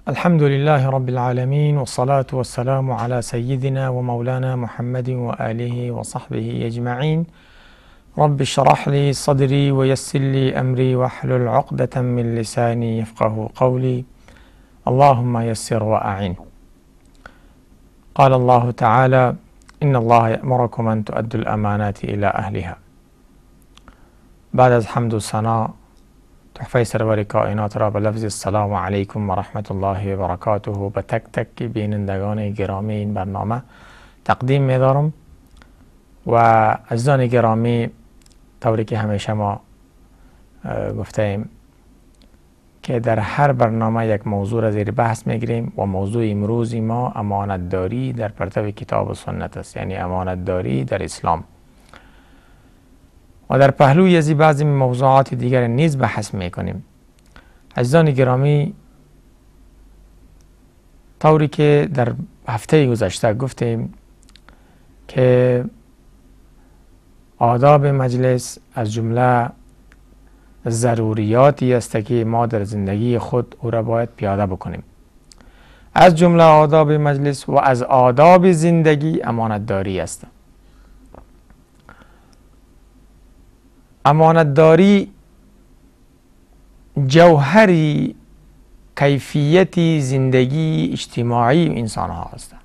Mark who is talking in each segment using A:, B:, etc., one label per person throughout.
A: الحمد لله رب العالمين، والصلاة والسلام على سيدنا ومولانا محمد وآله وصحبه أجمعين. رب اشرح لي صدري ويسر لي أمري واحلل عقدة من لساني يفقه قولي. اللهم يسر وأعن. قال الله تعالى: إن الله يأمركم أن تؤدوا الأمانات إلى أهلها. بعد از حمد و ثنا تحفه سرور کائنات را به لفظ السلام علیکم و رحمت الله و برکاته به تک تک بینندگان گرامی این برنامه تقدیم می‌دارم. و عزیزان گرامی، طوری که همیشه ما گفته ایم که در هر برنامه یک موضوع را زیر بحث میگیریم و موضوع امروزی ما امانتداری در پرتو کتاب و سنت است، یعنی امانتداری در اسلام. و در پهلوی از بعضی موضوعات دیگر نیز بحث میکنیم. عزیزان گرامی، طوری که در هفته گذشته گفتیم که آداب مجلس از جمله ضروریاتی است که ما در زندگی خود او را باید پیاده بکنیم. از جمله آداب مجلس و از آداب زندگی امانتداری است. امانتداری جوهری کیفیتی زندگی اجتماعی انسان ها است.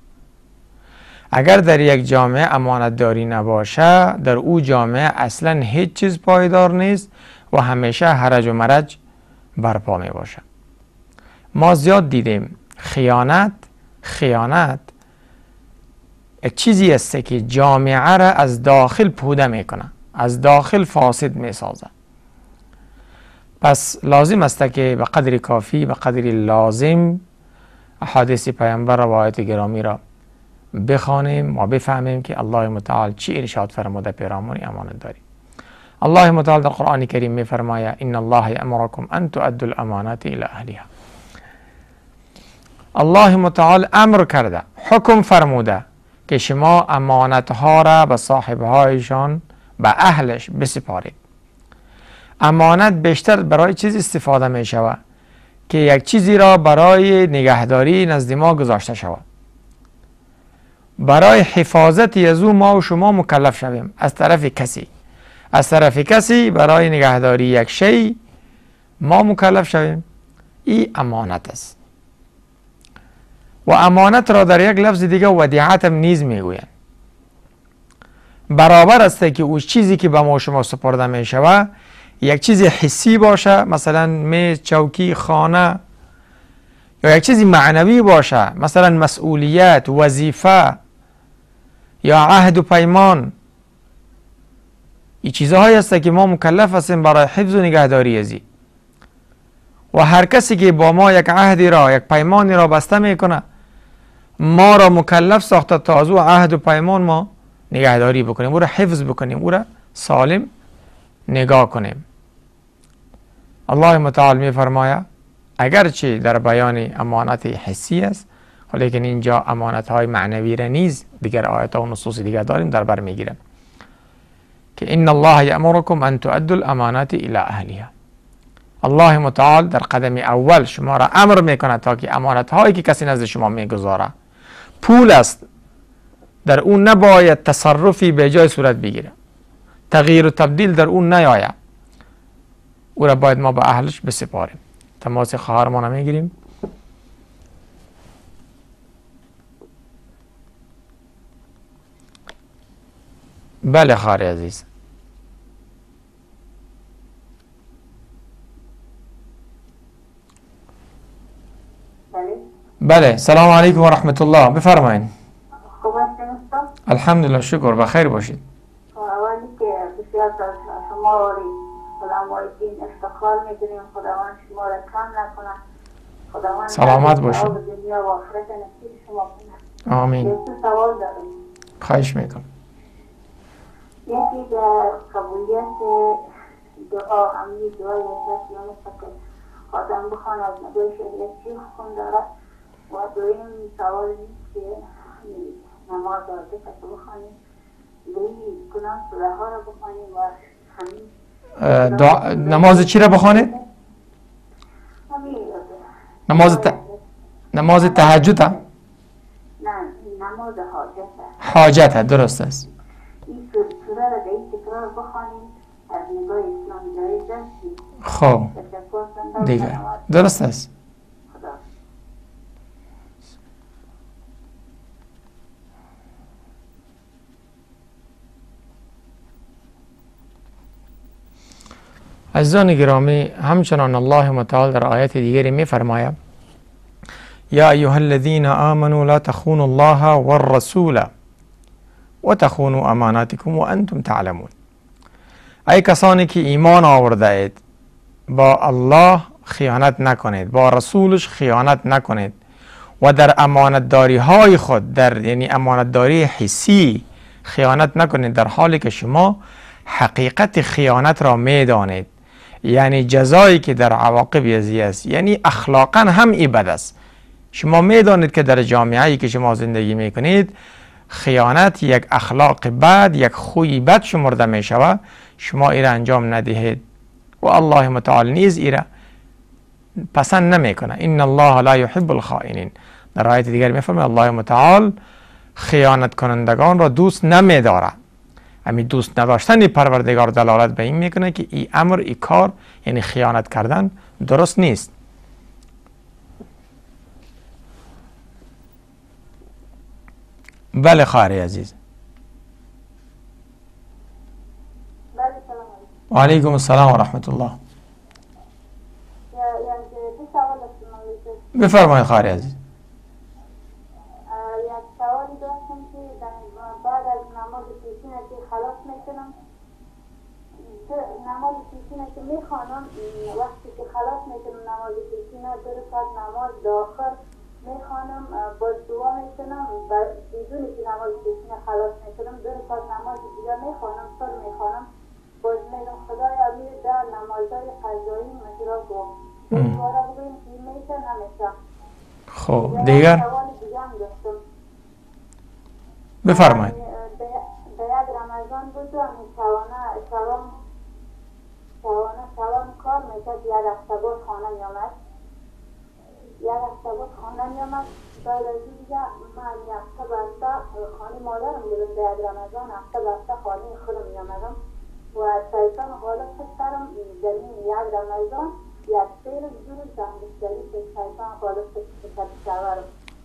A: اگر در یک جامعه امانتداری نباشه، در او جامعه اصلا هیچ چیز پایدار نیست و همیشه هرج و مرج برپا می باشه. ما زیاد دیدیم خیانت یک چیزی است که جامعه را از داخل پوده میکنه، از داخل فاسد می سازه. پس لازم است که به قدر کافی، به قدر لازم احادیث پیامبر و آیات گرامی را بخوانیم و بفهمیم که الله متعال چی ارشاد فرموده پیرامون امانتداری. الله متعال در قرآن کریم می فرماید: ان الله یأمرکم ان تؤدوا الامانات الى اهلها. الله متعال امر کرده، حکم فرموده که شما امانتها را به صاحبهایشان، به اهلش بسپارید. امانت بیشتر برای چیز استفاده می شود که یک چیزی را برای نگهداری نزد ما گذاشته شود. برای حفاظت از او ما و شما مکلف شویم از طرف کسی برای نگهداری یک شی ما مکلف شویم. این امانت است. و امانت را در یک لفظ دیگه ودیعت هم نیز میگویند. برابر است که اون چیزی که به ما شما سپرده می شود یک چیز حسی باشه، مثلا میز، چوکی، خانه، یا یک چیز معنوی باشه، مثلا مسئولیت، وظیفه یا عهد و پیمان. این چیزهایی است که ما مکلف هستیم برای حفظ و نگهداری ازی. و هر کسی که با ما یک عهدی را، یک پیمانی را بسته میکنه، ما را مکلف ساخته تا از او عهد و پیمان ما نگهداری بکنیم، او را حفظ بکنیم، او را سالم نگاه کنیم. الله متعال می فرماید اگرچه در بیان امانت حسی است، لیکن اینجا امانت های معنوی را نیز دیگر آیات و نصوص دیگر داریم در بر میگیریم که ان الله یأمرکم ان تؤدوا الامانات الی اهلها. الله متعال در قدم اول شما را امر میکنه تا که امانت هایی که کسی نزد شما میگذاره، پول است، در اون نباید تصرفی به جای صورت بگیره، تغییر و تبدیل در اون نیاید. او را باید ما به اهلش بسپاریم. تماس خواهر ما نمیگیریم. بله خواهر عزیز. بله، سلام علیکم و رحمت الله، بفرمایید.
B: خوب هستین؟
A: الحمدلله، شکر، بخیر باشید.
B: اولی که بسیار از شما علمای دین افتخار میکنیم. خداوند شما را کم نکنه. خداوند
A: سلامت باشید.
B: دنیا و آخرت نصیب شما کنه.
A: آمین.
B: یک سوال دارم.
A: خواهش میکنم.
B: یکی در قبولیت دعا، امنی دعای عزت یا مستقل آدم بخوان از نگاه شریعت چی حکم دارد؟ و دویم سوال نیست که نماز آده که بخوانیم لیلی کنم سوره ها را بخوانیم و همین
A: نماز چی را بخوانید؟ نماز نماز تهجد؟
B: نه، نماز حاجت.
A: حاجت درست است.
B: این سوره را در این تکرار بخوانیم از نگاه اسلام جایز است.
A: خب دیگه درست است.
B: خدا.
A: عزیزان گرامی، همچنان الله متعال در آیت دیگری می فرماید یا ایها الذین آمنوا لا تخونوا الله والرسول وتخونوا اماناتکم وانتم تعلمون. ای کسانی که ایمان آورده اید، با الله خیانت نکنید، با رسولش خیانت نکنید و در امانتداری های خود، در یعنی امانتداری حسی خیانت نکنید، در حالی که شما حقیقت خیانت را میدانید، یعنی جزایی که در عواقب یزی است، یعنی اخلاقا هم ای بد است. شما میدانید که در جامعه‌ای که شما زندگی میکنید خیانت یک اخلاق بد، یک خوی بد شمرده می شود. شما ای را انجام ندهید و الله متعال نیز ای را پسند نمیکنه. ان الله لا يحب الخائنین. در آیت دیگر میفرماید الله متعال خیانت کنندگان را دوست نمیداره. همین دوست نداشتن پروردگار دلالت به این میکنه که این امر، این کار، یعنی خیانت کردن درست نیست. بله خواهر عزیز. و علیکم السلام و رحمت الله. بفرمایید خواهر عزیز.
B: یک سوالی داشتم که بعد از نماز پیشینه که خلاص میکنم، نماز پیشینه که میخوانم، وقتی که خلاص میکنم نماز پیشینه دو رکعت نماز داخل میخوانم، باز دعا میکنم، بدون که نماز پیشینه خلاص میکنم دو رکعت نماز دیگه میخوانم، سر میخوانم، باز میگم خدای امیر در نمازهای قضایی مجرا کن. دوباره بگویم که میشه نمیشه.
A: خب دیگر بفرمایید.
B: به یک رمضان بود و شوان کار میکرد، یک هفته بود خانه میامد، بعد از دیگه من یک هفته بسته خانه مادرم بودم، به یک رمضان هفته بسته خانه خودم میامدم و شیطان غالب سرم در این یک رمضان یک سیر زور زنگشتری که شیطان غالب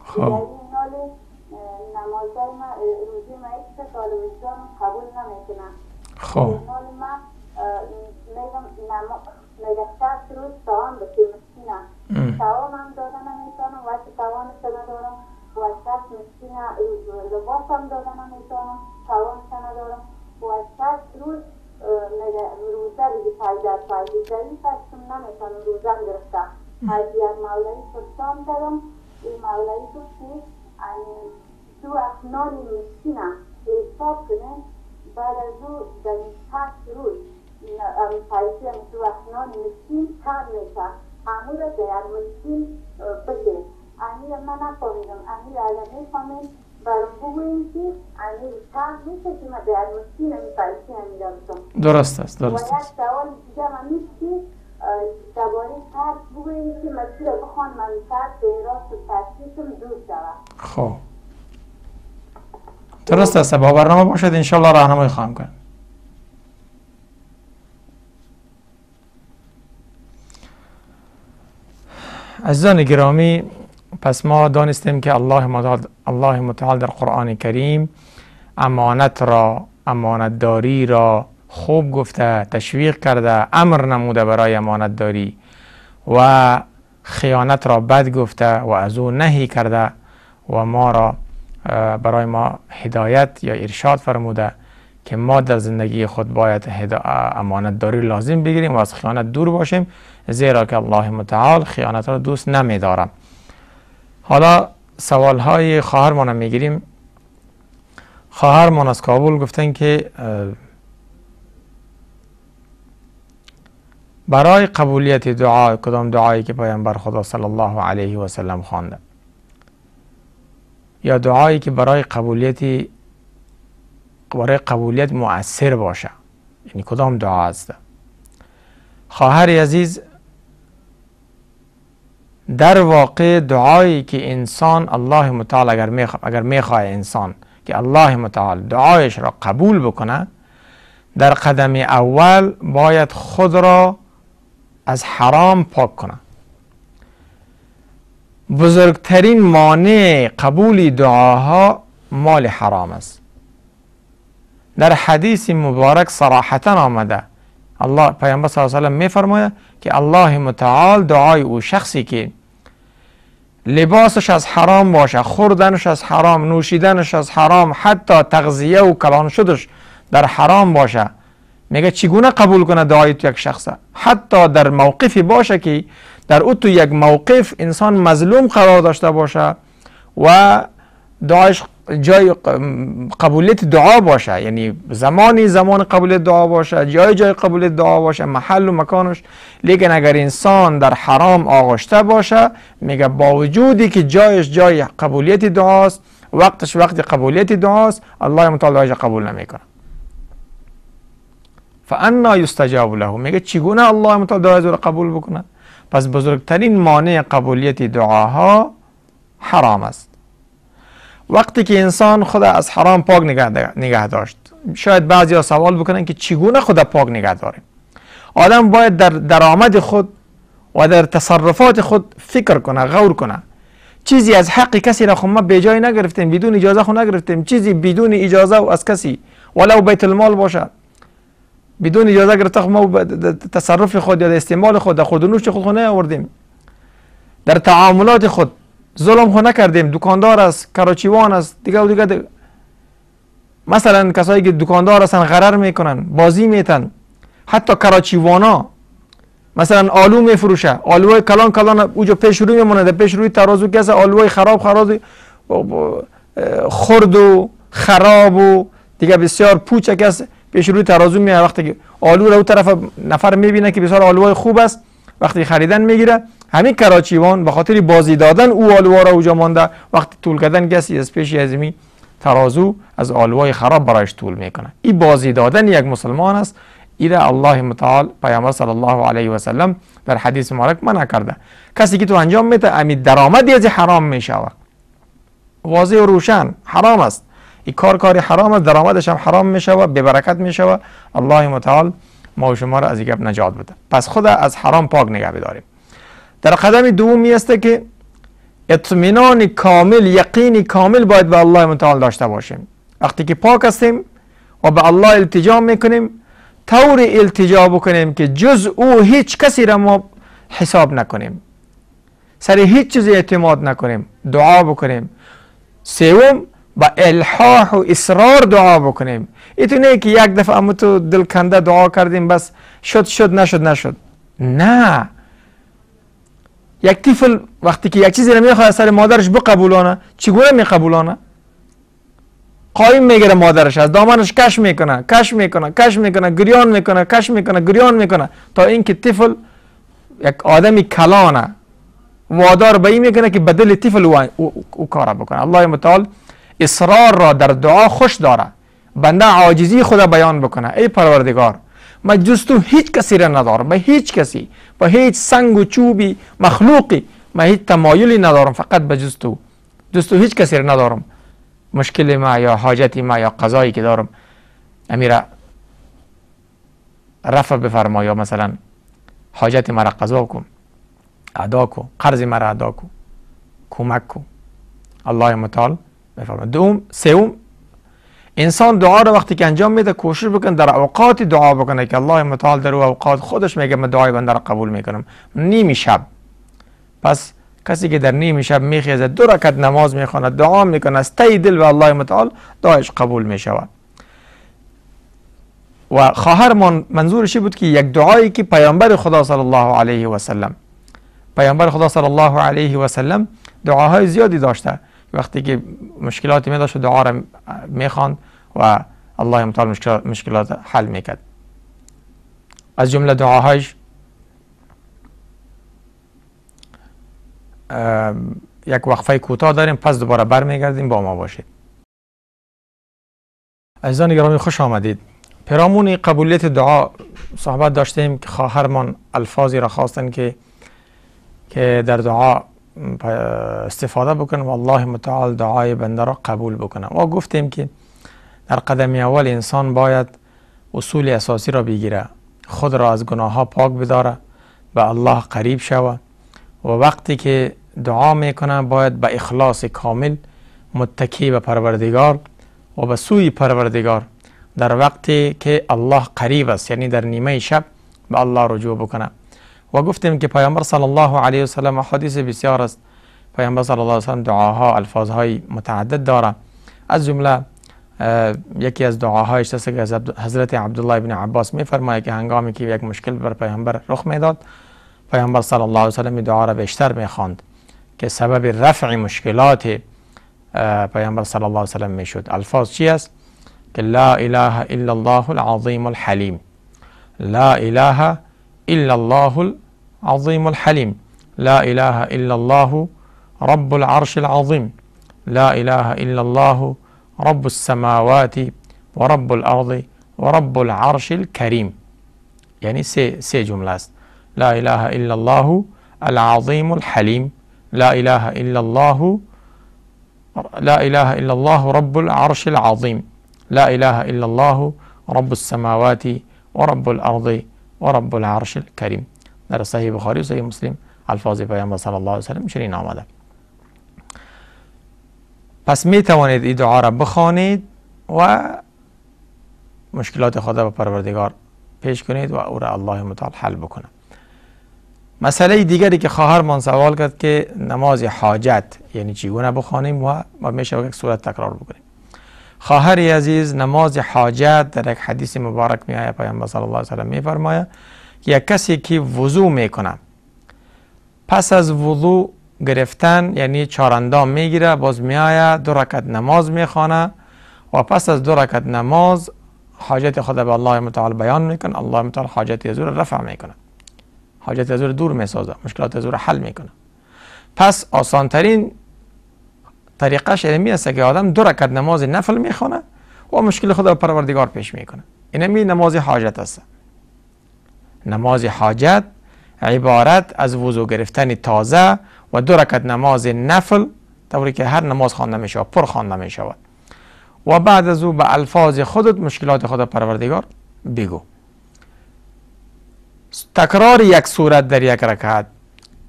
B: شورم. در این حال نمازهای ما روزی ما ایسته سال وجدان قبول نمیکنم. در این حال ما میگه 60 روز توان بشه مسکینه، توان هم داده نمیتونم و توانش ندارم و 60 مسکینه لباس هم داده نمیتونم، توانش ندارم و 60 روز میگه روزه دیگه پایدار ضعیف هستم، نمیتونم روزه گرفتم. از یک مولوی پرسان کردم، این مولوی گفت که تو افنان مسکینه حساب کنه، بعد از او در این 60 روز پیسی تو افنان مسکین کم میشه، امیر را در مسکین بده. امیر من نفهمیدم، امیر اگر میفهمیم برام بگویم که امیر کم میشه که من در مسکین این پیسی امیر بسم.
A: درست است، درست است.
B: و یک سوال دیگه من نیست که درباره ترس بگویم که مسیر بخوان من ترس به راست و ترسیشم دور شود.
A: خب درست است، با برنامه باشد انشالله راهنمایی خواهم کرد. عزیزان گرامی، پس ما دانستیم که الله متعال در قرآن کریم امانت را، امانتداری را خوب گفته، تشویق کرده، امر نموده برای امانتداری و خیانت را بد گفته و از او نهی کرده و ما را برای ما هدایت یا ارشاد فرموده که ما در زندگی خود باید امانتداری لازم بگیریم و از خیانت دور باشیم، زیرا که الله متعال خیانت را دوست نمی‌دارد. حالا سوال های خواهرمان هم میگیریم. خواهرمان از کابل گفتن که برای قبولیت دعا کدام دعایی که پیامبر خدا صلی الله علیه و سلم خوانده یا دعایی که برای قبولیت مؤثر باشه، یعنی کدام دعا است؟ خواهر عزیز در واقع دعایی که انسان الله متعال اگر میخواه انسان که الله متعال دعایش را قبول بکنه، در قدم اول باید خود را از حرام پاک کنه. بزرگترین مانع قبول دعاها مال حرام است. در حدیث مبارک صراحتا آمده، الله پیامبر صلی الله علیه و آله میفرماید که الله متعال دعای او شخصی که لباسش از حرام باشه، خوردنش از حرام، نوشیدنش از حرام، حتی تغذیه و کلان شدش در حرام باشه، میگه چگونه قبول کنه دعای تو یک شخصه؟ حتی در موقفی باشه که در او تو یک موقف انسان مظلوم قرار داشته باشه و دعایش جای قبولیت دعا باشه، یعنی زمان قبولیت دعا باشه، جای قبولیت دعا باشه، محل و مکانش، لیکن اگر انسان در حرام آغشته باشه، میگه با وجودی که جایش جای قبولیت دعاست، وقتش وقت قبولیت دعاست، الله متعال دعایش قبول نمیکنه. فانا یستجاب له، میگه چگونه الله متعال دعایش را قبول بکنه؟ پس بزرگترین مانع قبولیت دعاها حرام است. وقتی که انسان خود از حرام پاک نگه داشت، شاید بعضی ها سوال بکنن که چگونه خود پاک نگه داره؟ آدم باید در درآمد خود و در تصرفات خود فکر کنه، غور کنه. چیزی از حق کسی را خود ما به جای نگرفتیم، بدون اجازه خود نگرفتیم. چیزی بدون اجازه و از کسی ولو بیت المال باشه، بدون اجازه گرفته ما تصرف خود یا استعمال خود، خود و نوش خود نیاوردیم. در تعاملات خود ظلم خود نکردیم. دکاندار است، کراچیوان است، دیگه مثلا کسایی که دکاندار هستن غرر میکنن، بازی میتن. حتی کراچیوانا مثلا آلو میفروشه، آلوهای کلان اوجا پیش روی میمونه، در پیش روی ترازو کسه آلوهای خراب خرد و خراب و دیگه بسیار پوچ کس پیش روی ترازو میاد. وقتی که آلو را اون طرف نفر میبینه که بسیار آلوهای خوب است، وقتی خریدن میگیره، همین کراچیوان به خاطر بازی دادن او آلوها را اوجا مانده، وقتی طول کردن کسی از پیش ازمی ترازو از آلوهای خراب برایش طول میکنه. این بازی دادن یک مسلمان است. ایره الله متعال پیامبر صلی الله علیه و سلم در حدیث مبارک منع کرده. کسی که تو انجام میده امید درآمدی از حرام میشود، واضح و روشن حرام است. این کار حرام است، درآمدش هم حرام میشود، بی برکت میشود. الله متعال ما و شما را از این گپ نجات بده. پس خود از حرام پاک نگه بداریم. در قدم دومی است که اطمینان کامل، یقین کامل باید به الله متعال داشته باشیم. وقتی که پاک هستیم و به الله التجا میکنیم، طور التجا بکنیم که جز او هیچ کسی را ما حساب نکنیم، سر هیچ چیز اعتماد نکنیم، دعا بکنیم. سوم با الحاح و اصرار دعا بکنیم. اینطور که یک دفعه ما تو دل کنده دعا کردیم بس شد نشد. نه، یک طفل وقتی که یک چیزی رو میخواد سر مادرش بقبولانه، چگونه میقبولانه؟ قایم میگیره مادرش، از دامنش کش میکنه، گریان میکنه تا اینکه طفل یک آدمی کلانه وادار به این میکنه که بدل طفل او کار بکنه. الله متعال اصرار را در دعا خوش داره. بنده عاجزی خدا بیان بکنه، ای پروردگار من جز تو هیچ کسی را ندارم، به هیچ کسی، به هیچ سنگ و چوبی مخلوقی من هیچ تمایلی ندارم، فقط به جز تو هیچ کسی را ندارم. مشکل ما یا حاجتی ما یا قضایی که دارم امیره رفع بفرما، یا مثلا حاجت مرا قضا کن، ادا کو، قرض مرا ادا کو، کمک کو. الله متعال بفرما. سوم انسان دعا رو وقتی که انجام میده کوشش بکن در اوقات دعا بکنه که الله متعال در اوقات خودش میگه من دعای بنده را قبول میکنم. نیم شب، پس کسی که در نیم شب میخیزه 2 رکعت نماز میخونه، دعا میکنه از ته دل به الله متعال، دعایش قبول میشود. و خواهرمان منظورشی بود که یک دعایی که پیامبر خدا صلی الله علیه و سلم دعاهای زیادی داشته. وقتی که مشکلاتی می داشت دعا را میخواند و الله متعال مشکلات حل میکرد. از جمله دعاهایش یک وقفه کوتاه داریم، پس دوباره برمیگردیم، با ما باشید. عزیزان گرامی خوش آمدید. پیرامون قبولیت دعا صحبت داشتیم که خواهرمان الفاظی را خواستن که که در دعا استفاده بکنه و الله متعال دعای بنده را قبول بکنه. و گفتیم که در قدم اول انسان باید اصول اساسی را بگیره، خود را از گناه ها پاک بداره، به الله قریب شوه و وقتی که دعا میکنه باید به اخلاص کامل متکی به پروردگار و به سوی پروردگار در وقتی که الله قریب است، یعنی در نیمه شب به الله رجوع بکنه. و گفتیم که پیامبر صلی الله علیه و سلم حدیث بسیار است، پیامبر صلی الله علیه و سلم دعاها الفاظهای متعدد داره. از جمله یکی از دعاهایش است که حضرت عبدالله ابن عباس میفرماید که هنگامی که یک مشکل بر پیامبر رخ میداد، پیامبر صلی الله علیه و سلم دعا را بیشتر میخواند که سبب رفع مشکلات پیامبر صلی الله علیه و سلم میشد. الفاظ چی است؟ که لا اله الا الله العظیم الحلیم، لا اله الا الله العظیم الحلیم، لا اله الا الله رب العرش العظیم، لا اله الا الله رب السماوات و رب الارض و رب العرش الكریم. یعنی سه جمله است. لا اله الا الله العظیم الحلیم، لا اله الا الله، لا اله الا الله رب العرش العظیم، لا اله الا الله رب السماوات و رب الارض و رب العرش الكریم. در صحیح بخاری و صحیح مسلم الفاظ پیامبر صلی الله علیه و سلم چنین آمده. پس می توانید این دعا را بخوانید و مشکلات خود به پروردگار پیش کنید و او را الله متعال حل بکنه. مسئله دیگری که خواهرمان سوال کرد که نماز حاجت یعنی چگونه بخوانیم و میشه یک صورت تکرار بکنیم. خواهر عزیز، نماز حاجت در یک حدیث مبارک می آید، پیامبر صلی الله علیه و سلم می فرماید که یک کسی که وضو میکنه پس از وضو گرفتن یعنی چهارندام میگیره، باز میآید 2 رکعت نماز میخوانه و پس از 2 رکعت نماز حاجت خود به الله متعال بیان میکنه، الله متعال حاجت از او رفع میکنه، حاجت از او دور میسازه، مشکلات از او حل میکنه. پس آسان ترین طریقش اینمی است که آدم 2 رکعت نماز نفل میخوانه و مشکل خود به پروردگار پیش میکنه. اینمی نماز حاجت است. نماز حاجت عبارت از وضو گرفتن تازه و 2 رکعت نماز نفل، طوری که هر نماز خوانده می شود، پر خوانده می شود و بعد از او به الفاظ خودت مشکلات خود پروردگار بگو. تکرار یک سورت در یک رکعت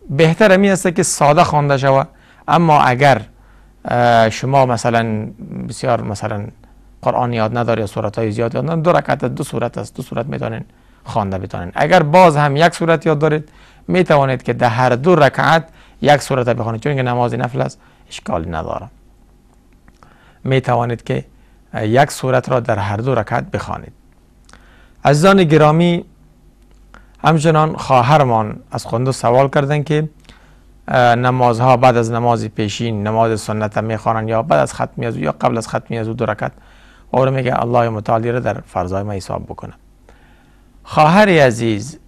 A: بهتر می است که ساده خوانده شود، اما اگر شما مثلا بسیار مثلا قرآن یاد نداری یا سورت های زیاد یاد نداری، 2 رکعت 2 سورت است، 2 سورت میتونین خوانده بتونین. اگر باز هم یک سورت یاد دارید می توانید که در هر 2 رکعت یک سورت بخوانید، چون که نماز نفل است اشکال نداره. می توانید که یک سورت را در هر 2 رکعت بخوانید. عزیزان گرامی، همچنان خواهرمان از خونده سوال کردن که نمازها بعد از نماز پیشین نماز سنت میخوانن یا بعد از ختمی از یا قبل از ختمی از 2 رکعت، اور میگه الله متعال را در فرضای ما حساب بکنه. خواهر عزیز،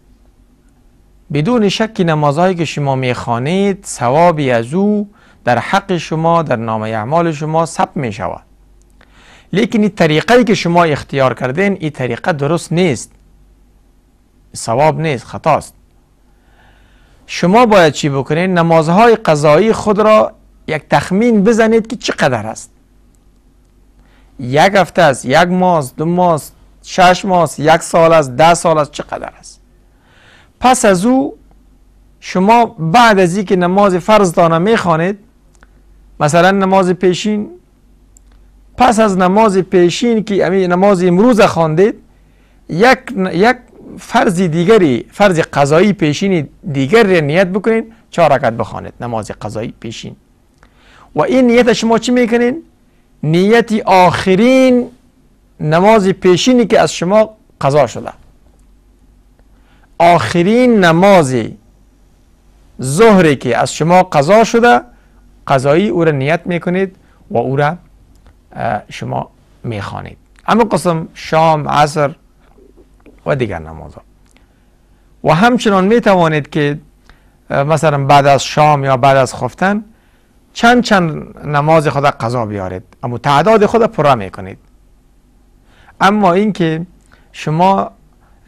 A: بدون شک نمازهایی که شما میخوانید ثوابی از او در حق شما در نامه اعمال شما ثبت میشود، لیکن این طریقه که شما اختیار کردین این طریقه درست نیست، ثواب نیست، خطاست. شما باید چی بکنید؟ نمازهای قضایی خود را یک تخمین بزنید که چقدر است. 1 هفته است، 1 ماه، 2 ماه، 6 ماه، 1 سال است، 10 سال است، چقدر است. پس از او شما بعد از اینکه نماز فرض دانه میخوانید، مثلا نماز پیشین، پس از نماز پیشین که نماز امروز خواندید، یک فرض دیگری، فرض قضایی پیشین دیگر نیت بکنید، 4 رکعت بخوانید نماز قضایی پیشین. و این نیت شما چی میکنین؟ نیتی آخرین نماز پیشینی که از شما قضا شده، آخرین نماز ظهری که از شما قضا شده، قضایی او را نیت میکنید و او را شما میخوانید. اما قسم شام، عصر و دیگر نمازها. و همچنان میتوانید که مثلا بعد از شام یا بعد از خفتن چند نماز خود قضا بیارید، اما تعداد خود پره میکنید. اما اینکه شما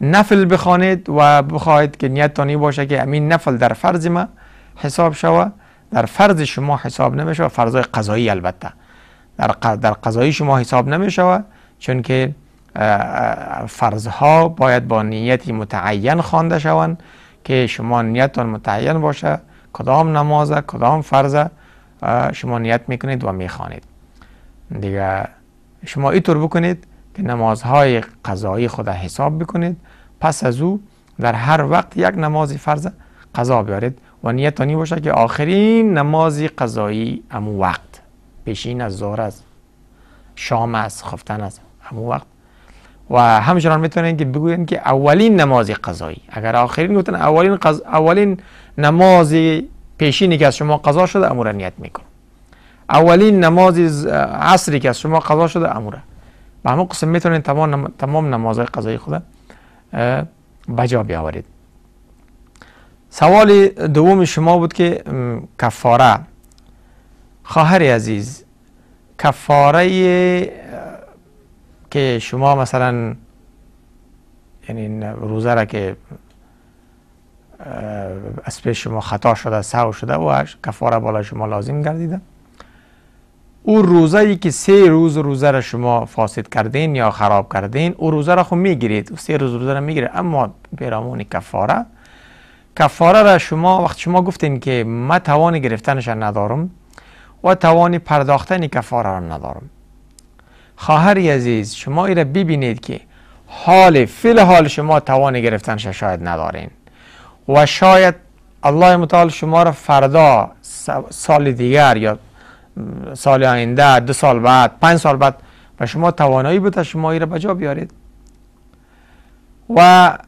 A: نفل بخوانید و بخواهید که نیتتانی باشه که امین نفل در فرض ما حساب شوه، در فرض شما حساب نمیشه، فرضای قضایی البته در قضایی شما حساب نمیشه، چون که فرضها باید با نیتی متعین خوانده شوند که شما نیتتان متعین باشه، کدام نماز کدام فرض شما نیت میکنید و میخوانید. دیگه شما اینطور بکنید که نمازهای قضایی خود حساب بکنید، پس از او در هر وقت یک نماز فرض قضا بیارید و نیتانی باشه که آخرین نماز قضایی امو وقت، پیشین از ظهر، از شام، از خفتن، از امو وقت. و همچنان میتونین که بگوین که اولین نماز قضایی، اگر آخرین گفتن اولین نماز پیشینی که از شما قضا شده امور نیت میکن، اولین نماز عصری که از شما قضا شده اموره. به همون قسم میتونین تمام نمازهای قضایی خود بجا بیاورید. سوال دوم شما بود که کفاره. خواهر عزیز، کفاره که شما مثلا یعنی روزه را که از پیش شما خطا شده، سهو شده و کفاره بالا شما لازم گردیده، او روزه ای که 3 روز روزه را شما فاسد کردین یا خراب کردین، او روزه را خود میگیرید، 3 روز روزه را میگیرید، اما پیرامون کفاره را شما وقت شما گفتین که من توان گرفتنش ندارم و توان پرداختن کفاره را ندارم، خواهر عزیز شما ایره ببینید که فی الحال شما توان گرفتنش شاید ندارین و شاید الله متعال شما را فردا، سال دیگر یا سال آینده، 2 سال بعد، 5 سال بعد و شما توانایی بوده شما ایره بجا بیارید و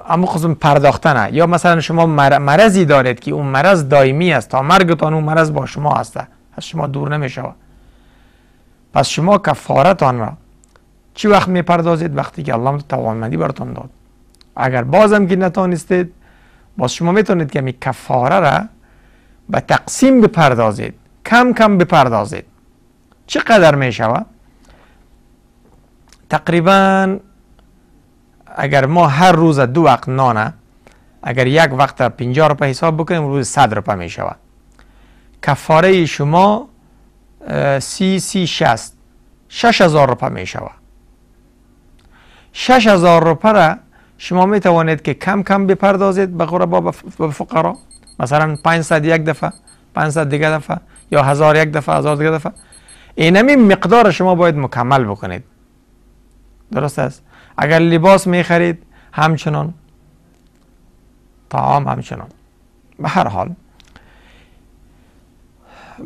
A: اما خصوصا پرداختنه. یا مثلا شما مرضی دارید که اون مرض دائمی است، تا مرگتان اون مرض با شما هسته، از شما دور نمیشه، پس شما کفارتان را چی وقت میپردازید؟ وقتی که الله توانمندی براتون داد. اگر بازم که نتونستید، باز شما میتونید که می کفاره را به تقسیم بپردازید، کم کم بپردازید. چقدر میشوه؟ تقریبا اگر ما هر روز 2 وقت نانه، اگر یک وقت 50 روپه حساب بکنیم، روز 100 روپه میشوه. کفاره شما 60 6000 روپه میشوه. 6000 روپه را شما میتوانید که کم کم بپردازید به غربا، به فقرا، مثلا 500 یک دفعه، 500 دیگه دفعه، یا 1000 یک دفعه، 1000 دیگه دفعه. اینمی مقدار شما باید مکمل بکنید. درست است؟ اگر لباس میخرید همچنان، طعام همچنان. به هر حال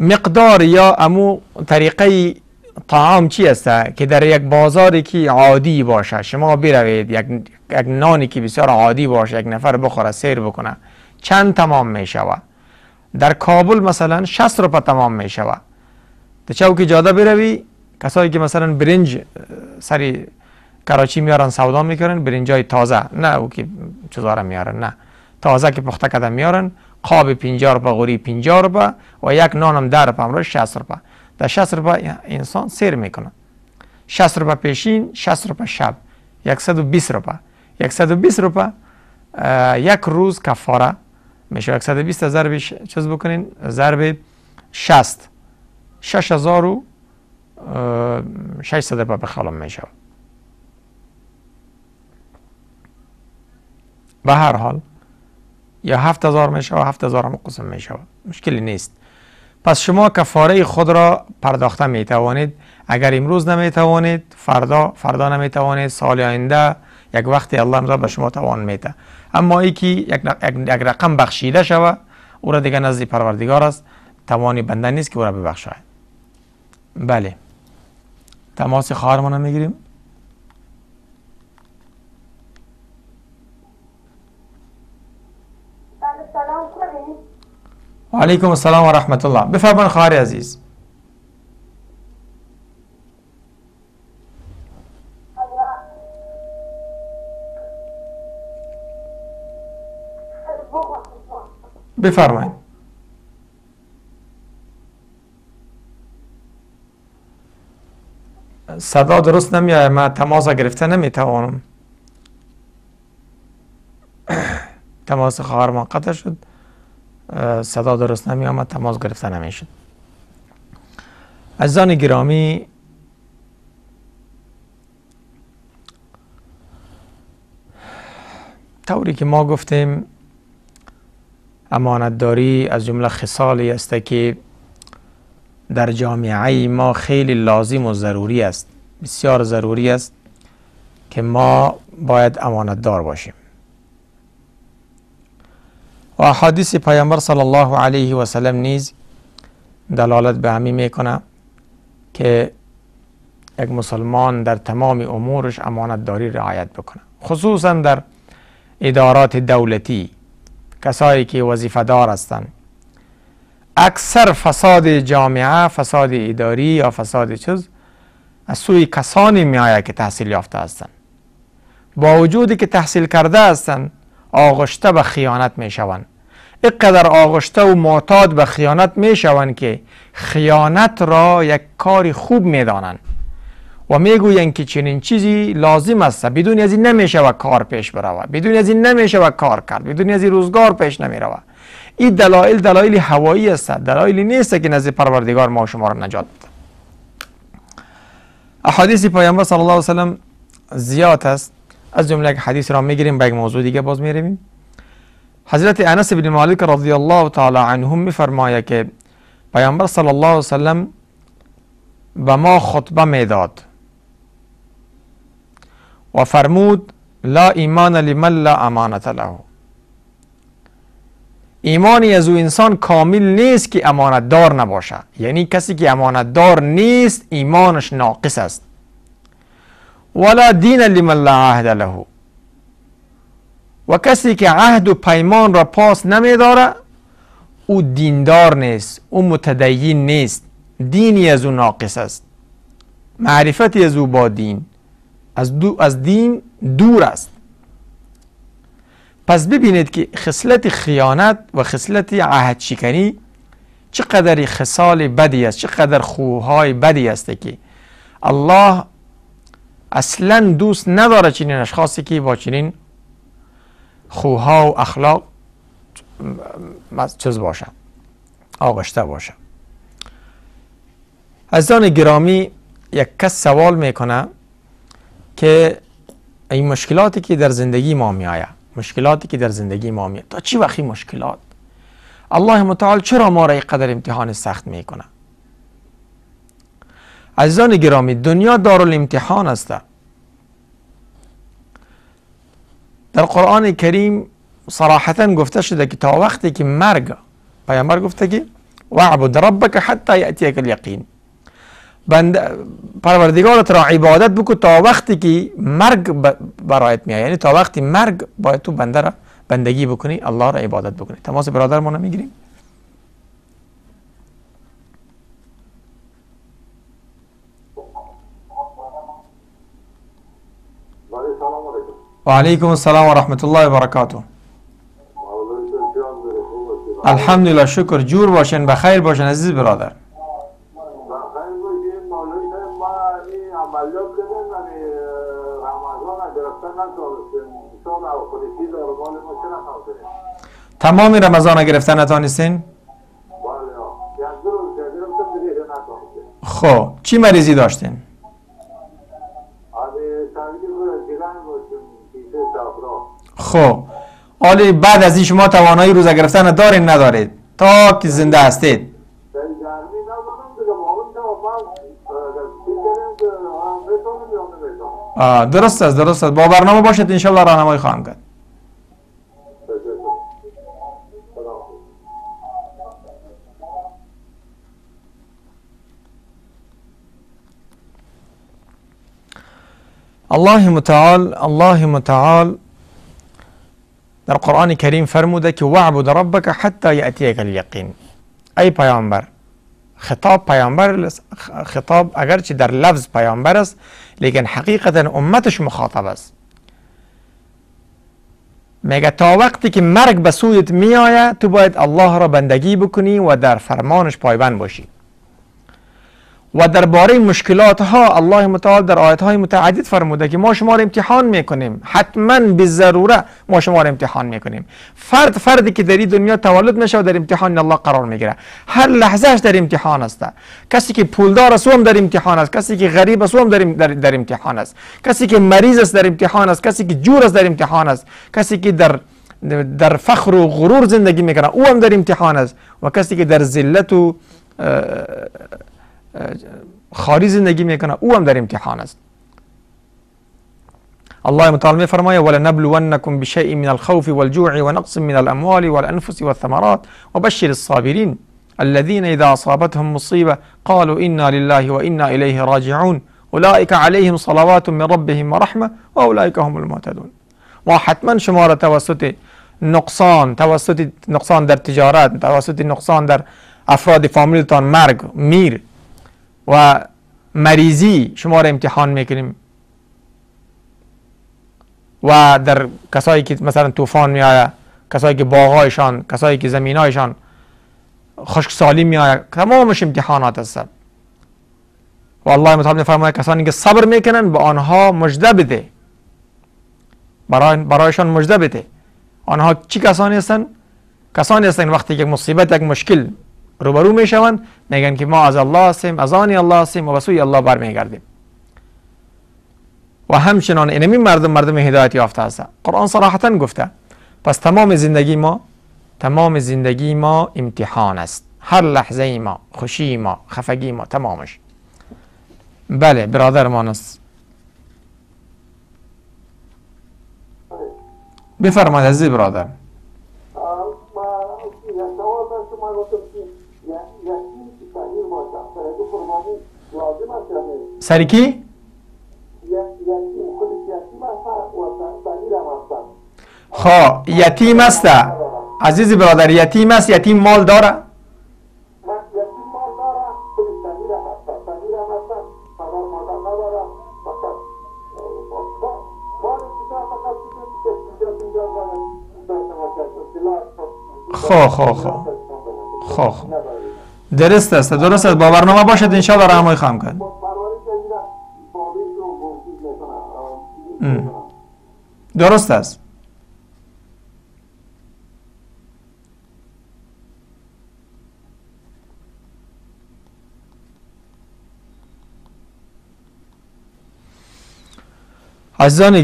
A: مقدار یا امو طریقه طعام چی است که در یک بازاری که عادی باشه شما بروید، یک نانی که بسیار عادی باشه، یک نفر بخوره، سیر بکنه، چند تمام میشوه؟ در کابل مثلا 60 روپه تمام میشوه. در چوک جاده بروی، کسایی که مثلا برنج سری کراچی میارن سودا میکنن، برنجای تازه، نه او که چیزا میارن، نه تازه که پخته کرده میارن، قاب 50 روپه، غوری 50 روپه و یک نانم 10 روپه، امروز 60 روپه. در 60 روپه انسان سیر میکنه. 60 روپه پیشین، 60 روپه شب، 120 روپه. 120 روپه یک روز کفاره میشه. 120 ضرب چیز بکنین، ضرب 60، 6600 روپه به خالم میشه. به هر حال یا 7000 میشه و 7000 هم قسم میشه، مشکلی نیست. پس شما کفاره خود را پرداخته میتوانید. اگر امروز نمیتوانید، فردا نمیتوانید، سال آینده یک وقتی الله امضا به شما توان میده. اما ای که یک رقم بخشیده شوه، او را دیگه نزد پروردگار است، توانی بنده نیست که او را ببخشد. بله، تماس خواهرمان میگیریم. و علیکم السلام و رحمت الله. بفرمایید خواهر عزیز. بفرمایید. صدا درست نمیاد، من تماس گرفته نمیتوانم. تماس خواهر ما قطع شد. صدا درست نمی آمد، تماس گرفته نمی شد. عزیزان گرامی، طوری که ما گفتیم امانتداری از جمله خصالی است که در جامعه ما خیلی لازم و ضروری است، بسیار ضروری است که ما باید امانتدار باشیم. و احادیث پیامبر صلی الله علیه و سلم نیز دلالت به همین میکنه که یک مسلمان در تمام امورش امانتداری رعایت بکنه، خصوصا در ادارات دولتی. کسایی که وظیفه دار هستند، اکثر فساد جامعه، فساد اداری یا فساد چیز از سوی کسانی می آید که تحصیل یافته هستند. با وجودی که تحصیل کرده هستند آغشته به خیانت می شوند. اینقدر آغشته و معتاد به خیانت می شوند که خیانت را یک کار خوب می دانند و می گویند که چنین چیزی لازم است، بدون از این نمی شود کار پیش برود، بدون از این نمی شود کار کرد، بدون از این روزگار پیش نمی رود. این دلایل هوایی است، دلایلی نیست که نزد پروردگار ما و شما را نجات بده. احادیث پیامبر صلی الله علیه و سلم زیاد است، از جمله یک حدیث را میگیریم به یک موضوع دیگه باز میرویم. حضرت انس بن مالک رضی الله تعالی عنه میفرماید که پیامبر صلی الله علیه و سلم به ما خطبه میداد و فرمود لا ایمان لمن لا امانت له. ایمانی از او انسان کامل نیست که امانت دار نباشه، یعنی کسی که امانت دار نیست ایمانش ناقص است. ولا دین لمن لا عهد له، و کسی که عهد و پیمان را پاس نمیداره او دیندار نیست، او متدین نیست، دینی از او ناقص است، معرفتی از او با دین از دین دور است. پس ببینید که خصلت خیانت و خصلت عهد شکنی چقدر خصال بدی است، چقدر خوهای بدی است که الله اصلا دوست نداره چنین اشخاصی که با چنین خوها و اخلاق چیز باشه، آغشته باشه. عزیزان گرامی، یک کس سوال میکنه که این مشکلاتی که در زندگی ما میآید، مشکلاتی که در زندگی ما میآید، تا چی وقتی مشکلات؟ الله متعال چرا ما را اینقدر امتحان سخت میکنه؟ عزیزان گرامی، دنیا دارالامتحان است. در قرآن کریم صراحتا گفته شده که تا وقتی که مرگ، پیامبر گفته که واعبد ربک حتی یأتیک الیقین، پروردگارت را عبادت بکن تا وقتی که مرگ برایت میاد، یعنی تا وقتی مرگ باید تو بنده را بندگی بکنی، الله را عبادت بکنی. تماس برادر ما نمیگیریم؟ و علیکم السلام و رحمت الله و برکاته. الحمدلله، شکر. جور باشین، بخیر باشین عزیز برادر. تمام رمضان گرفتن نتانستین؟ خب چی مریضی داشتین؟ خب حالی بعد از این شما توانایی روزه گرفتن دارین ندارید تا که زنده هستید؟ درست است، درست است. با برنامه باشید انشالله راهنمایی خواهم کرد. الله متعال در قرآن کریم فرموده که وعبد ربک حتی یأتیک الیقین. ای پیامبر، خطاب پیامبر، خطاب اگرچه در لفظ پیامبر است لیکن حقیقتا امتش مخاطب است. میگه تا وقتی که مرگ به سویت می آید تو باید الله را بندگی بکنی و در فرمانش پایبند باشی. و درباره مشکلات ها الله متعال در آیات های متعدد فرموده که ما شما را امتحان میکنیم، حتما به ضروره ما شما را امتحان میکنیم. فردی که در این دنیا تولد میشه و در امتحان الله قرار میگیره، هر لحظهش در امتحان است. کسی که پولدار است هم در امتحان است، کسی که غریب است هم در امتحان است، کسی که مریض است در امتحان است، کسی که جور است در امتحان است، کسی که در فخر و غرور زندگی میکنه او هم در امتحان است، و کسی که در ذلت و خاری زندگی میکنه او هم در امتحان است. الله متعال میفرماید ولنبلونکم بشیء من الخوف والجوع ونقص من الاموال والانفس والثمرات وبشر الصابرین الذين اذا اصابتهم مصیبه قالوا انا لله وانا الیه راجعون اولئک علیهم صلوات من ربهم ورحمه واولئک هم المهتدون. ما حتما شما را توسط نقصان در تجارت، توسط نقصان در افراد فامیلتان، مرگ، میر و مریضی شما را امتحان میکنیم، و در کسایی که مثلا طوفان میآید، کسایی که باغایشان، کسایی که زمینایشان خشکسالی میآید، تمامش امتحانات است. و الله متعال میفرماید کسانی که صبر میکنن به آنها مژده بده، برایشان مژده بده. آنها چی کسانی هستند؟ کسانی هستند وقتی یک مصیبت، یک مشکل روبرو میشوند میگن که ما از الله هستیم، از آن الله هستیم و به سوی الله برمیگردیم. و همچنان اینمی مردم هدایت یافته هستند. قرآن صراحتا گفته پس تمام زندگی ما امتحان است، هر لحظه ما، خوشی ما، خفگی ما، تمامش. بله برادر ما است، بفرمایید عزیز برادر. سری کی؟ خب یتیم است عزیز برادر، یتیم است، یتیم مال داره؟ خب درست است با برنامه باشد انشاءالله رحمای خواهم کرد. درست است. عزیزان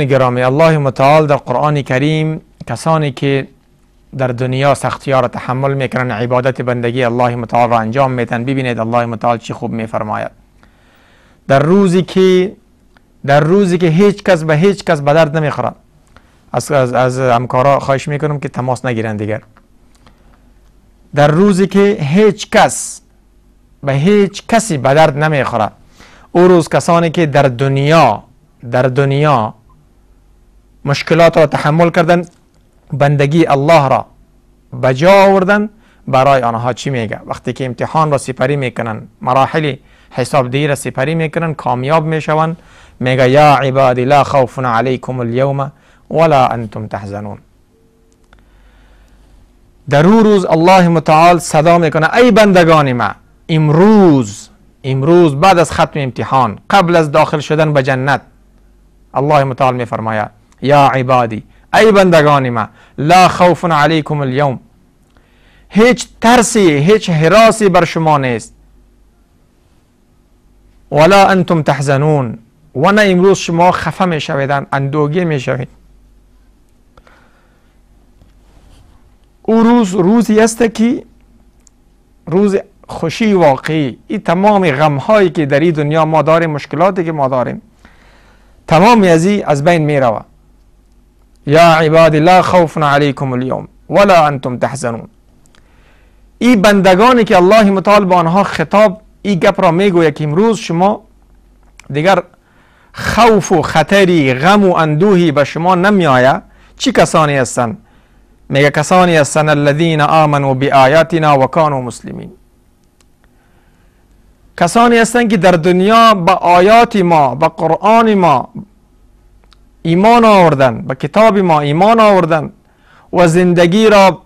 A: گرامی الله متعال در قرآن کریم کسانی که در دنیا سختی ها را تحمل میکنن، عبادت بندگی الله متعال را انجام میدن، ببینید الله متعال چی خوب میفرماید. در روزی که هیچ کس به درد نمیخوره، از همکارا خواهش میکنم که تماس نگیرن دیگر. در روزی که هیچ کسی به درد نمیخوره، او روز کسانی که در دنیا مشکلات را تحمل کردن، بندگی الله را بجا آوردن، برای آنها چی میگه؟ وقتی که امتحان را سپری میکنن، مراحل حسابدهی را سپری میکنن، کامیاب میشوند، میگه یا عبادی لا خوف علیکم اليوم ولا انتم تحزنون. در او روز الله متعال صدا میکنه ای بندگان ما، امروز بعد از ختم امتحان، قبل از داخل شدن به جنت، الله متعال میفرماید یا عبادی ای بندگان ما لا خوف علیکم اليوم، هیچ ترسی، هیچ هراسی بر شما نیست، ولا انتم تحزنون، و نه امروز شما خفه میشوید، اندوهگین میشوید. او روزی است که روز خوشی واقعی، این تمام غم هایی که در این دنیا ما داریم، مشکلاتی که ما داریم، تمامی از بین می روه. یا عبادی لا خوف علیکم اليوم ولا انتم تحزنون. این بندگانی که الله متعال با آنها خطاب این گپ را میگوید که امروز شما دیگر خوف و خطری، غم و اندوهی به شما نمی آید. چی کسانی هستند؟ میگه کسانی هستند الذین آمنوا بآیاتنا و کانوا مسلمین. کسانی هستند که در دنیا به آیات ما، به قرآن ما ایمان آوردن، به کتاب ما ایمان آوردن و زندگی را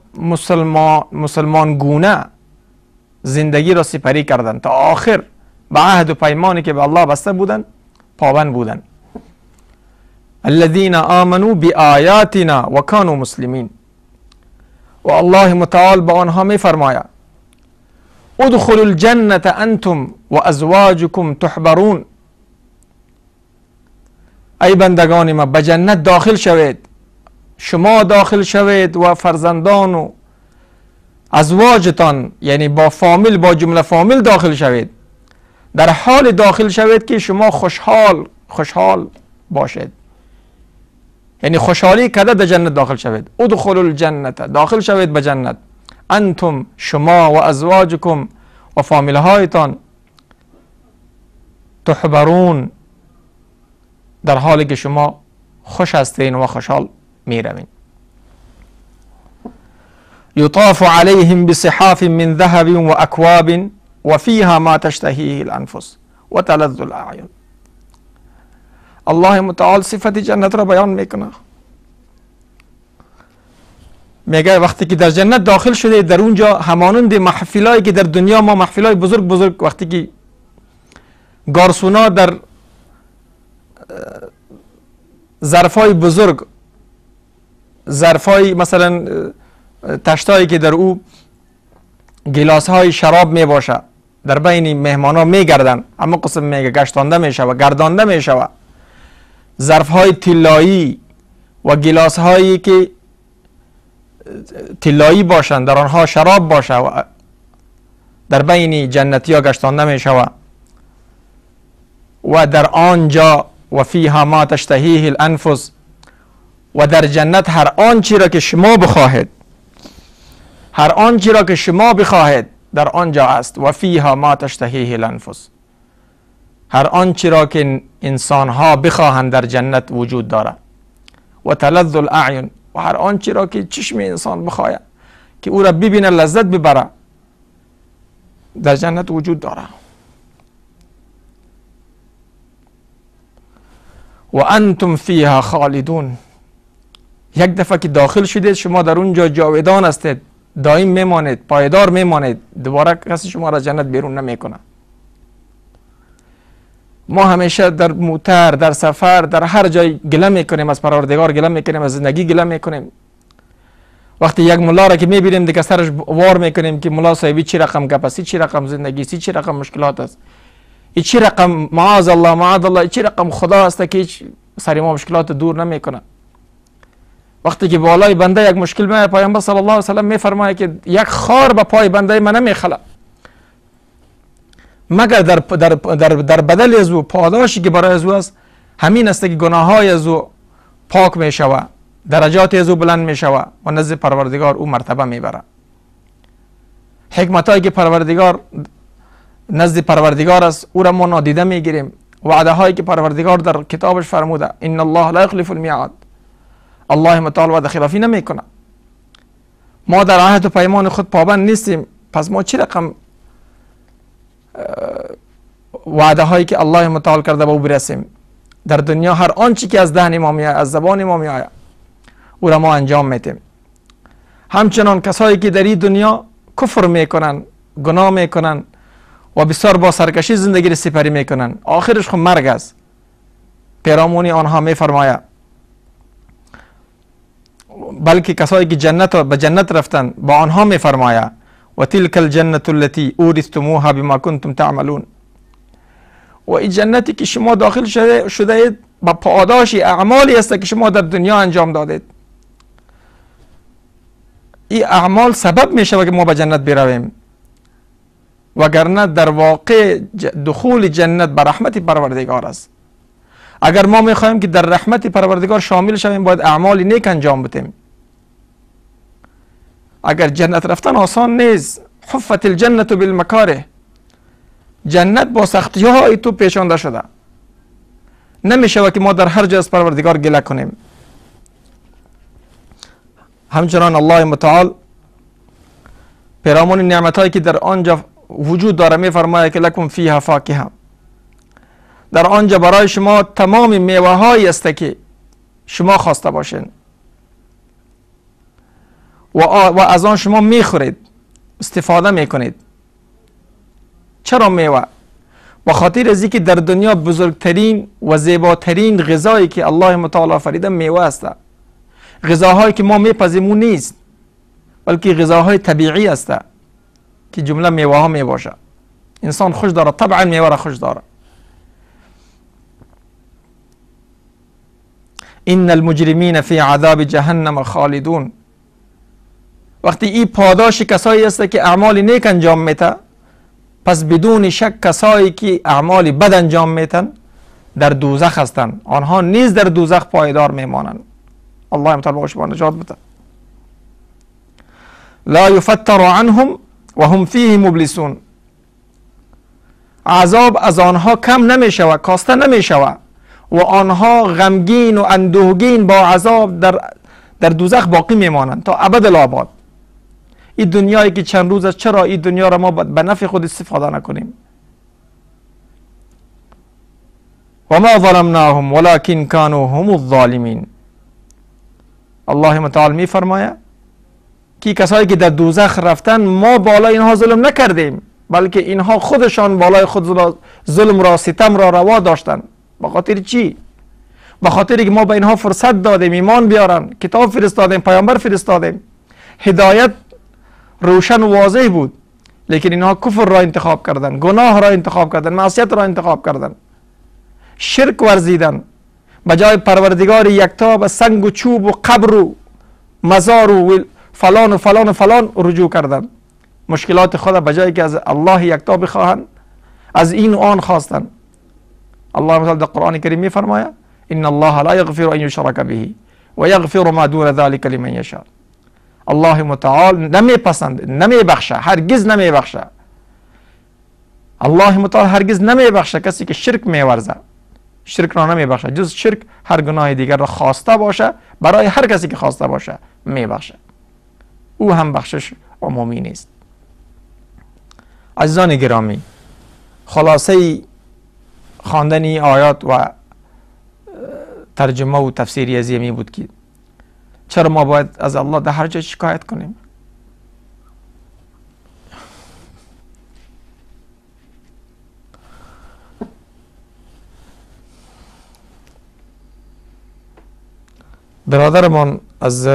A: مسلمان گونه زندگی را سپری کردند تا آخر به عهد و پیمانی که به الله بسته بودند پابند بودند. الذين آمنوا بآیاتنا و كانوا مسلمین. و الله متعال به آنها می فرماید ادخلوا الجنة انتم و ازواجكم تحبرون. ای بندگان ما به جنت داخل شوید، شما داخل شوید و فرزندان و ازواجتان، یعنی با فامیل، با جمله فامیل داخل شوید، در حال داخل شوید که شما خوشحال باشید، یعنی خوشحالی کده در جنت داخل شوید. ادخلوا الجنة، داخل شوید به جنت، انتم شما و ازواجکم و فامیل هایتان، تحبرون در حالی که شما خوش هستین و خوشحال می روین. یطاف علیهم بصحاف من ذهب و اکواب و فیها ما تشتهیه الانفس و تلذ الاعین. الله متعال صفت جنت را بیان میکنه، میگه وقتی که در جنت داخل شده، در اونجا همانند محفلایی که در دنیا ما محفلای بزرگ وقتی که گارسونا در ظرفای بزرگ، ظرفای مثلا تشتایی که در او گلاس های شراب می باشه، در بین مهمان ها می گردن، اما قسم میگه گشتانده می شود، گردانده می شود. ظرف های طلایی و گلاس هایی که طلایی باشند در آنها شراب باشه و در بین جنتی ها گشتانده می شود. و در آنجا و فیها ما تشتهیه الانفس، و در جنت هر آنچی را که شما بخواهید، هر آنچی را که شما بخواهید در آنجا است. و فیها ما تشتهیه الانفس، هر آنچی را که انسان ها بخواهند در جنت وجود دارد. و تلذ الاعین، و هر آنچی را که چشم انسان بخواهد که او را ببینه لذت ببره در جنت وجود دارد. و انتم فیها خالدون، یک دفعه که داخل شدید شما در اونجا جاودان هستید، دائم میمانید، پایدار میمانید، دوباره کسی شما را جنت بیرون نمیکنه. ما همیشه در موتر، در سفر، در هر جای گله میکنیم از پروردگار، گله میکنیم از زندگی، گله میکنیم. وقتی یک ملا را که میبینیم دیگه سرش وار میکنیم که ملا صاحبی چی رقم گپ است، چی رقم زندگی است، چی رقم مشکلات است، چی رقم معاذ الله چی رقم خدا است که هیچ سر ما مشکلات دور نمیکنه. وقتی که بالای بنده یک مشکل میاد، پیامبر صلی الله علیه و سلم میفرماید که یک خار به پای بنده من نمیخله مگر در بدل از او پاداشی که برای از او است همین است که گناههای از او پاک میشود، درجات از او بلند میشود و نزد پروردگار او مرتبه میبره. حکمتایی که پروردگار نزد پروردگار است او را ما نادیده میگیریم. وعده هایی که پروردگار در کتابش فرموده ان الله لا یخلف الميعاد، الله متعال وعده خلافی نمیکنه. ما در عهد و پیمان خود پابند نیستیم، پس ما چی رقم وعده هایی که الله متعال کرده به او برسیم؟ در دنیا هر آنچه که از دهن ما میآید، از زبان ما میآید، او را ما انجام میدیم. همچنان کسایی که در این دنیا کفر میکنن، گناه میکنن و بسیار با سرکشی زندگی را سپری میکنن، آخرش خود مرگ است. پیرامونی آنها میفرماید بلکه کسایی که به جنت رفتن با آنها میفرماید و تلک الجنة التي اورثتموها بما کنتم تعملون. و این جنتی که شما داخل شده اید با پاداش اعمالی است که شما در دنیا انجام دادید. این اعمال سبب میشه که ما به جنت برویم، وگرنه در واقع دخول جنت به رحمت پروردگار است. اگر ما میخواهیم که در رحمت پروردگار شامل شویم باید اعمال نیک انجام بدیم. اگر جنت رفتن آسان نیست، حفت الجنة بالمکاره، جنت با سختی های تو پیشانده شده، نمیشه که ما در هر جا از پروردگار گله کنیم. همچنان الله متعال پیرامون نعمت هایی که در آنجا وجود داره میفرماید که لکم فیها فاکهه، در آنجا برای شما تمام میوه هایی است که شما خواسته باشین و از آن شما میخورید، استفاده میکنید. چرا میوه؟ به خاطر از اینکه در دنیا بزرگترین و زیباترین غذایی که الله متعال آفریده میوه است. غذاهایی که ما میپزیم نیست، بلکه غذاهای طبیعی است که جمله میوه ها میباشه. انسان خوش داره، طبعا میوه را خوش داره. ان المجرمین فی عذاب جهنم خالدون. وقتی این پاداش کسایی است که اعمال نیک انجام میته، پس بدون شک کسایی که اعمال بد انجام میتن در دوزخ هستند، آنها نیز در دوزخ پایدار میمانند. الله متعال شما نجات بده. لا یفتر عنهم و هم فیه مبلسون. عذاب از آنها کم نمیشوه، کاسته نمیشوه و آنها غمگین و اندوهگین با عذاب در دوزخ باقی میمانند تا ابد الآباد. این دنیایی که چند روز است، چرا این دنیا را ما به نفع خود استفاده نکنیم؟ و ما ظلمناهم ولكن كانوا هم الظالمین. الله متعال می فرماید که کسایی که در دوزخ رفتن ما بالای اینها ظلم نکردیم، بلکه اینها خودشان بالای خود ظلم را، ستم را روا داشتند. به خاطر چی؟ به خاطر که ما به اینها فرصت دادیم ایمان بیارن، کتاب فرستادیم، پیامبر فرستادیم، هدایت روشن و واضح بود، لیکن اینها کفر را انتخاب کردن، گناه را انتخاب کردن، معصیت را انتخاب کردن، شرک ورزیدن. بجای پروردگار یکتا به سنگ و چوب و قبر و مزار و فلان و فلان و فلان رجوع کردن. مشکلات خود بجای که از الله یکتا بخواهند، از این و آن خواستن. الله مثلا در قرآن کریم می فرماید ان الله لا یغفر ان یشرک به و یغفر ما دون ذلك لمن یشاء. الله متعال نمیپسند، نمیبخشه، هرگز نمیبخشه. الله متعال هرگز نمیبخشه کسی که شرک میورزه. شرک را نمیبخشه، جز شرک هر گناه دیگر را خواسته باشه، برای هر کسی که خواسته باشه میبخشه. او هم بخشش عمومی نیست. عزیزان گرامی، خلاصه خواندن آیات و ترجمه و تفسیر از می بود که چرا ما باید از الله در هر جا شکایت کنیم؟ برادرمان از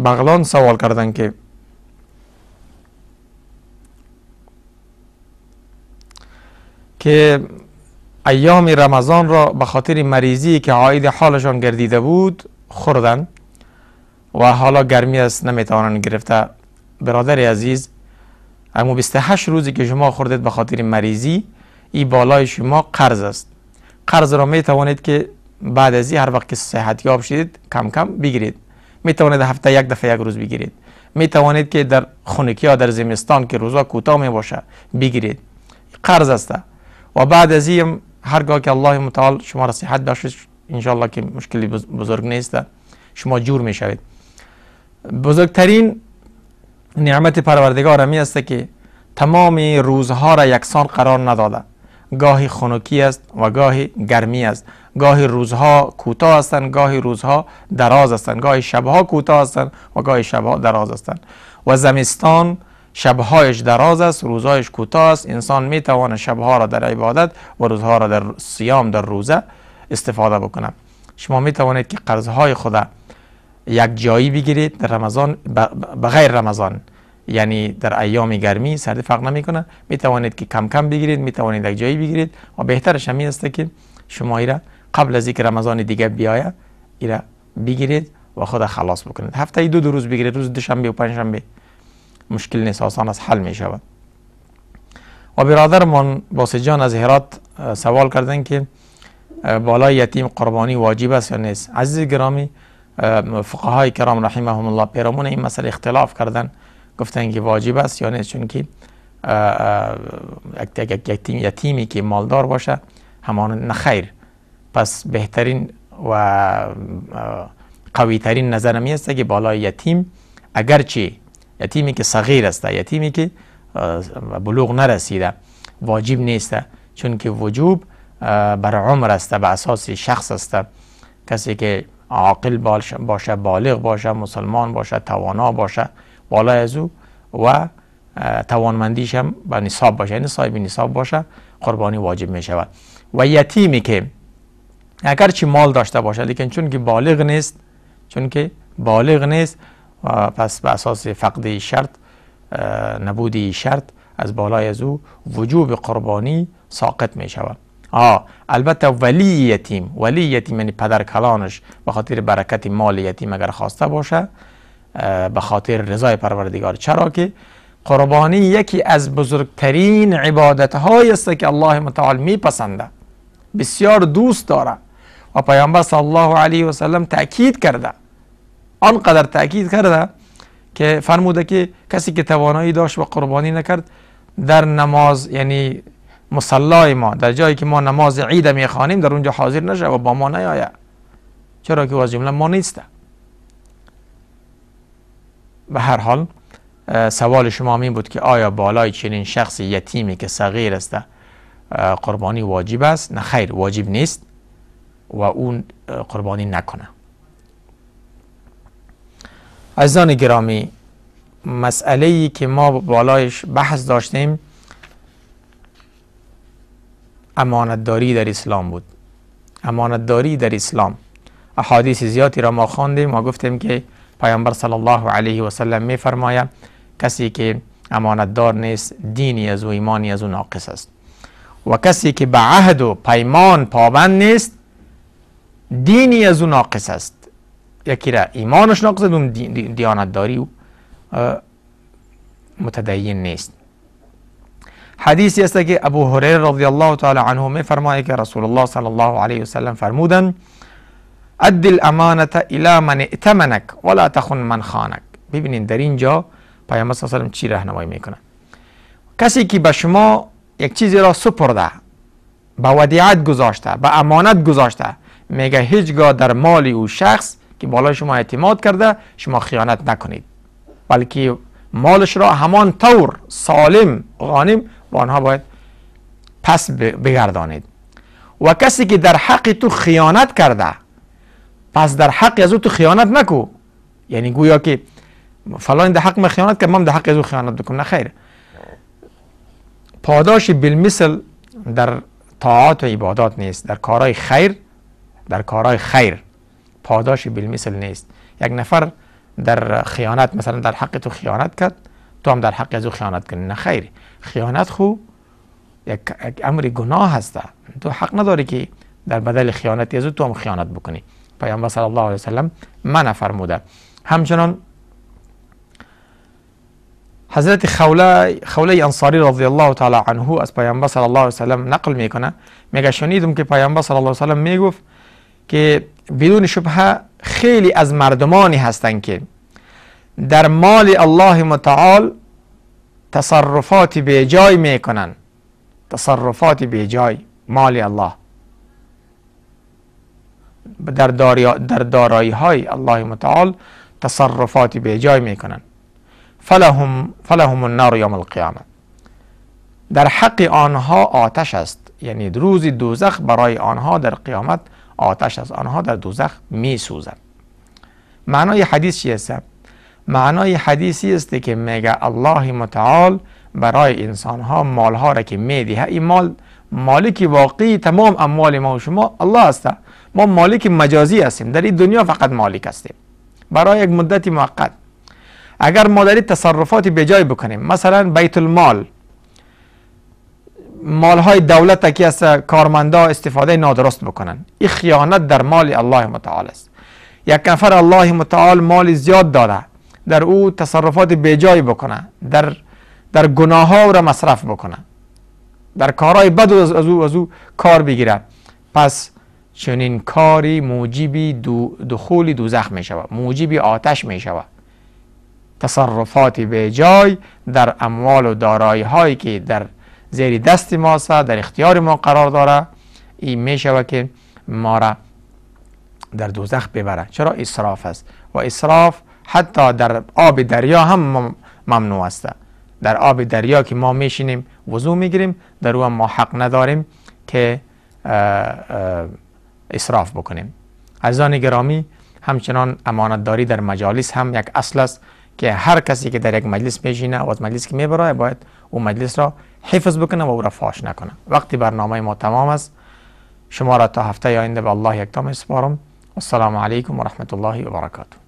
A: بغلان سوال کردن که ایام رمضان را به خاطر مریضی که عاید حالشان گردیده بود خوردن و حالا گرمی است نمیتوانند گرفته. برادر عزیز، اما 28 روزی که شما خوردید به خاطر مریضی، این بالای شما قرض است. قرض را میتوانید که بعد از این هر وقت که صحت یاب شدید کم کم بگیرید. میتوانید هفته یک دفعه یک روز بگیرید. میتوانید که در خنکی ها در زمستان که روزا کوتاه می باشه بگیرید. قرض است و بعد از این هرگاه که الله متعال شما را صحت بخشید، انشاءالله که مشکلی بزرگ نیست، شما جور می شوید. بزرگترین نعمت پروردگار همی است که تمام روزها را یکسان قرار نداده. گاهی خنکی است و گاهی گرمی است. گاهی روزها کوتاه هستند، گاهی روزها دراز هستند. گاهی شبها کوتاه هستند و گاهی شبها دراز هستند. و زمستان شبهایش دراز است، روزهایش کوتاه است. انسان می تواند شبها را در عبادت و روزها را در صیام، در روزه استفاده بکنه. شما می توانید که قرضهای خود یک جایی بگیرید در رمضان، بغیر رمضان، یعنی در ایام گرمی سردی فرق نمیکنه. می توانید که کم کم بگیرید، می توانید یک جایی بگیرید و بهترش همین است که شما ایره قبل از اینکه رمضان دیگه بیاید ایره بگیرید و خود خلاص بکنید. هفته دو روز بگیرید، روز دوشنبه و پنجشنبه مشکل نیست، آسان است، حل می شود. و برادرمان باسی جان از هرات سوال کردن که بالای یتیم قربانی واجب است یا نیست. عزیز گرامی، فقهای کرام رحمهم الله پیرامون این مسئله اختلاف کردن، گفتن که واجب است یا نیست، چون که یتیمی که مالدار باشه همان نخیر. پس بهترین و قوی ترین نظر می است که بالای یتیم، اگرچه یتیمی که صغیر است، یتیمی که بلوغ نرسیده، واجب نیست، چون که وجوب بر عمر است، به اساس شخص است. کسی که عاقل باشه، بالغ باشه، مسلمان باشه، توانا باشه، بالای از او و توانمندیش هم با نصاب باشه، یعنی صاحب نصاب باشه، قربانی واجب می شود. و یتیمی که اگرچه مال داشته باشه لیکن چون که بالغ نیست و پس به اساس فقد شرط، نبودی شرط از بالای از او وجوب قربانی ساقط می شود. البته ولی یتیم یعنی پدر کلانش به خاطر برکت مال یتیم اگر خواسته باشه به خاطر رضای پروردگار، چرا که قربانی یکی از بزرگترین عبادت هایی است که الله متعال میپسنده، بسیار دوست داره و پیامبر صلی الله علیه و سلم تأکید کرده، آنقدر تأکید کرده که فرموده که کسی که توانایی داشت و قربانی نکرد در نماز، یعنی مصلای ما، در جایی که ما نماز عید میخوانیم در اونجا حاضر نشه و با ما نیاید، چرا که از جمله ما نیسته. به هر حال سوال شما این بود که آیا بالای چنین شخص یتیمی که صغیر است قربانی واجب است؟ نه خیر، واجب نیست و اون قربانی نکنه. عزیزان گرامی، مسئله‌ای که ما بالایش بحث داشتیم امانتداری در اسلام بود. امانتداری در اسلام احادیث زیادی را ما خواندیم و گفتیم که پیامبر صلی الله علیه و سلم می فرماید کسی که امانتدار نیست دینی از او، ایمانی از او ناقص است، و کسی که به عهد و پیمان پابند نیست دینی از او ناقص است. یکی را ایمانش ناقص است، اون دیانتداری او متدین نیست. حدیثی است که ابو هریره رضی الله تعالی عنه می فرماید که رسول الله صلی الله علیه و سلم فرمودند ادی الامانه الی من ائتمنک ولا تخن من خانک. ببینید در اینجا پیامبر صلی الله علیه و سلم چی راهنمایی میکنه؟ کسی که به شما یک چیزی را سپرده، به ودیعت گذاشته، به امانت گذاشته، میگه هیچگاه در مال او شخص که بالای شما اعتماد کرده شما خیانت نکنید، بلکه مالش را همان طور سالم غانم با آنها باید پس بگردانید. و کسی که در حق تو خیانت کرده پس در حق از او تو خیانت نکو، یعنی گویا که فلان در حق من خیانت کرد من در حق از او خیانت بکنم، نه خیر. پاداش بالمثل در طاعات و عبادات نیست، در کارهای خیر پاداش بالمثل نیست. یک نفر در خیانت مثلا در حق تو خیانت کرد، تو هم در حق از او خیانت کنی، نه خیر. خیانت خو یک امر گناه هست، تو حق نداری که در بدل خیانت از او تو هم خیانت بکنی. پیامبر صلی الله علیه و سلم منع فرموده. همچنان حضرت خوله انصاری رضی الله تعالی عنه از پیامبر صلی الله علیه و سلم نقل میکنه، میگه شنیدم که پیامبر صلی الله علیه و سلم میگفت که بدون شبهه خیلی از مردمانی هستند که در مال الله متعال تصرفات بیجای میکنن، تصرفات بیجای مال الله، در دارایی های الله متعال تصرفات بیجای میکنن. فلهم النار یوم القیامه، در حق آنها آتش است، یعنی روز دوزخ برای آنها در قیامت آتش است، آنها در دوزخ می سوزند. معنای حدیث چی است؟ معنای حدیثی است که میگه الله متعال برای انسانها مالها را که میده، این مال مالک واقعی تمام اموال ما و شما الله است، ما مالک مجازی هستیم، در این دنیا فقط مالک هستیم برای یک مدت موقت. اگر ما در تصرفات بجای بکنیم، مثلا بیت المال، مالهای دولت که از کارمندا استفاده نادرست بکنن، این خیانت در مال الله متعال است. یک نفر الله متعال مال زیاد داده، در او تصرفات بجای بکنه، در گناه ها را مصرف بکنه، در کارهای بد از او کار بگیره، پس چنین کاری موجبی دخول دوزخ می شود، موجبی آتش می شود. تصرفات بجای در اموال و دارایی هایی که در زیر دست ما است، در اختیار ما قرار داره، این می شود که ما را در دوزخ ببره. چرا؟ اسراف است و اسراف حتی در آب دریا هم ممنوع است. در آب دریا که ما میشینیم وضو میگیریم، در او هم ما حق نداریم که اسراف بکنیم. عزیزان گرامی، همچنان امانتداری در مجالس هم یک اصل است که هر کسی که در یک مجلس میشینه و از مجلس که میبره باید اون مجلس را حفظ بکنه و او را فاش نکنه. وقتی برنامه ما تمام است، شما را تا هفته آینده به الله یکتا میسپارم. السلام علیکم و رحمت الله و برکاته.